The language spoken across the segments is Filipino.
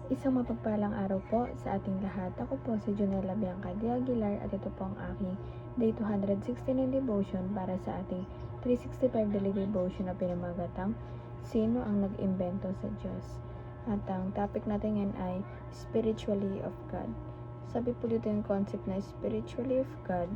Isang mapagpalang araw po sa ating lahat. Ako po si Junella Bianca de Aguilar at ito po ang aking Day 269 Devotion para sa ating 365 Daily Devotion na pinamagatang Sino ang nag-imbento sa Diyos? At ang topic natin ngayon ay Spiritually of God. Sabi po dito yung concept na Spiritually of God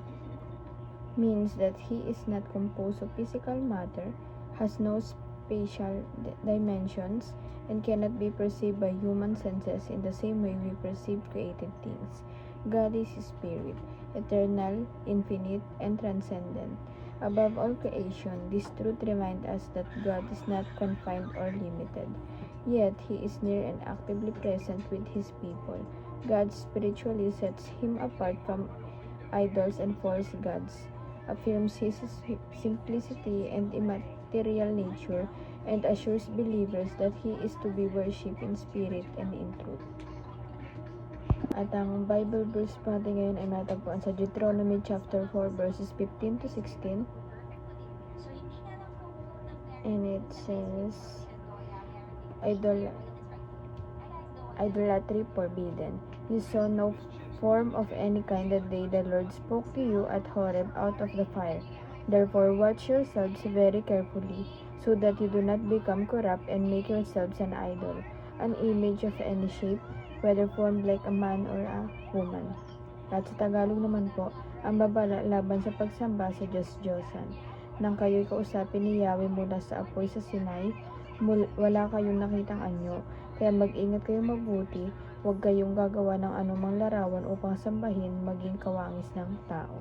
means that He is not composed of physical matter, has no spatial dimensions, and cannot be perceived by human senses in the same way we perceive created things. God is Spirit, eternal, infinite, and transcendent. Above all creation, this truth reminds us that God is not confined or limited. Yet, He is near and actively present with His people. God spiritually sets Him apart from idols and false gods, affirms His simplicity and immaterial nature, and assures believers that He is to be worshipped in spirit and in truth. At ang Bible verse po natin ngayon ay matagpuan sa Deuteronomy chapter 4 verses 15 to 16. And it says, idolatry forbidden. You saw no form of any kind that day the Lord spoke to you at Horeb out of the fire. Therefore watch yourselves very carefully, so that you do not become corrupt and make yourselves an idol, an image of any shape, whether formed like a man or a woman. At sa Tagalog naman po, ang babala laban sa pagsamba sa Diyos-Diyosan. Nang kayo'y kausapin ni Yahweh mula sa apoy sa Sinai, wala kayong nakitang anyo, kaya mag-ingat kayong mabuti, huwag kayong gagawa ng anumang larawan upang sambahin maging kawangis ng tao.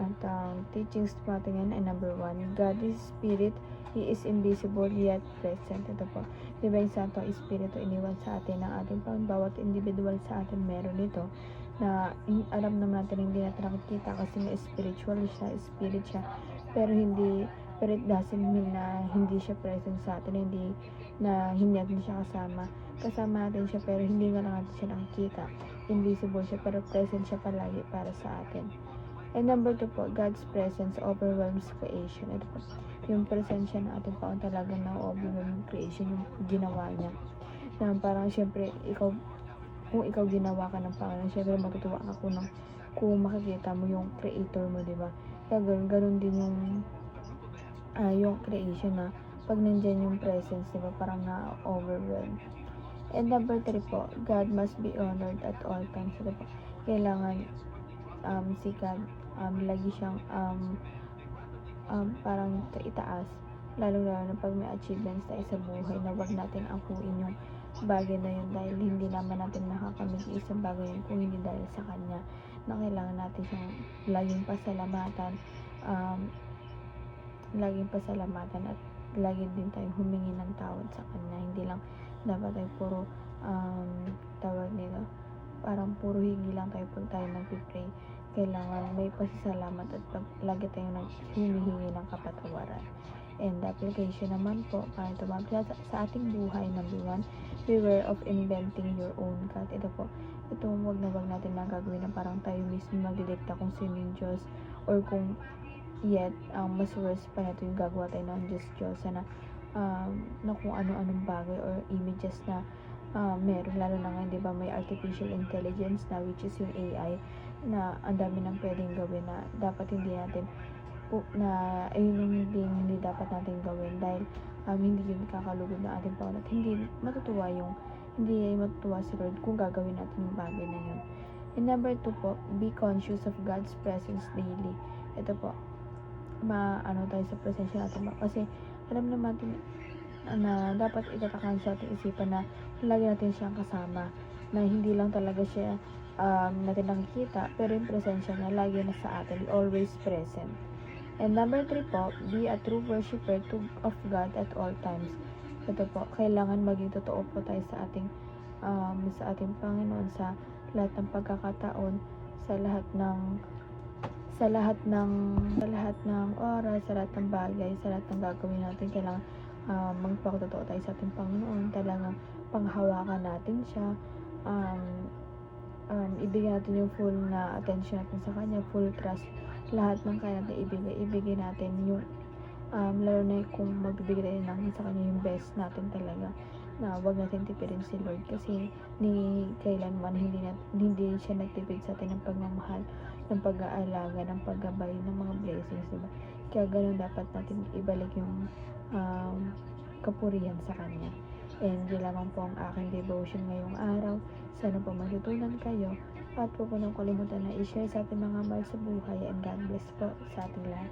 At ang teachings natin ngayon ay number 1, God is Spirit, He is invisible yet present. Ito po, di ba yung Santo Espiritu iniwan sa atin ng ating Panginoon, bawat individual sa atin meron ito, na alam naman natin hindi natin nakikita kasi nga spiritual siya, spirit siya, pero it doesn't mean na hindi siya present sa atin, hindi natin siya kasama natin siya, pero hindi nga lang natin siya nakikita. Invisible siya, pero present siya palagi para sa atin. And number 2 po, God's presence overwhelms creation. Ito po, yung presensya ng ating Panginoon talagang na-overwhelm creation, yung ginawa niya. Na parang syempre, kung ikaw ginawa ka ng Panginoon, syempre matutuwa ka kung makikita mo yung creator mo, di ba? Kaya ganun din yung creation na pag nandyan yung presence, di ba? Parang na-overwhelm. And number 3 po, God must be honored at all times. Ito po, kailangan si God lagi siyang parang itaas, lalo na pag may achievements tayo sa buhay, na wag natin akuin yung bagay na yun, dahil hindi naman natin makakamit yung isang bagay yun kung hindi dahil sa Kanya, na kailangan natin siyang laging pasalamatan at lagi din tayong humingi ng tawad sa Kanya. Hindi lang dapat tayo puro parang puro hingi lang tayo pag tayo nagpipray. Kailangan may pasasalamat at lagi tayong humihingi ng kapatawaran. And the application naman po, para tumagla sa ating buhay, number 1, beware of inventing your own God. Ito po, wag natin na gagawin na parang tayo mismo magdidikta kung sino yung Diyos, or kung mas worse pa na ito yung gagawa tayo ng Diyos na kung ano-anong bagay or images na meron, lalo na ngayon, di ba, may artificial intelligence na, which is yung AI, na ang dami nang pwedeng gawin na dapat hindi dapat natin gawin, dahil hindi yun kakalugod ng ating Panginoon, at hindi matutuwa si Lord kung gagawin natin yung bagay na yun. And number 2 po, be conscious of God's presence daily. Ito po, tayo sa presensya natin ba? Kasi alam naman natin na dapat itatakan sa ating isipan na lagi natin siyang kasama, na hindi lang talaga siya natin nakikita, pero yung presensya niya lagi na sa atin, always present. And number 3 po, be a true worshiper of God at all times. Ito po, kailangan maging totoo po tayo sa ating Panginoon sa lahat ng pagkakataon, sa lahat ng oras, sa lahat ng bagay, sa lahat ng gagawin natin. Kailangan magpakatotoo tayo sa ating Panginoon, talagang panghawakan natin siya, ibigay natin yung full na attention natin sa Kanya, full trust, lahat ng kaya natin ibigay natin yung lalo na kung magbibigay natin sa kanya yung best natin talaga, na wag natin tipirin si Lord kasi ni kailanman hindi siya nagtipid sa atin ng pagmamahal, ng pag-aalaga, ng paggabay, ng mga blessings, diba? Kaya ganun dapat natin ibalik yung kapurihan sa kanya. And yun lamang po ang aking devotion ngayong araw. Sana po matutunan kayo at huwag po nang kalimutan na i-share sa ating mga mahal sa buhay, and God bless po sa ating lahat.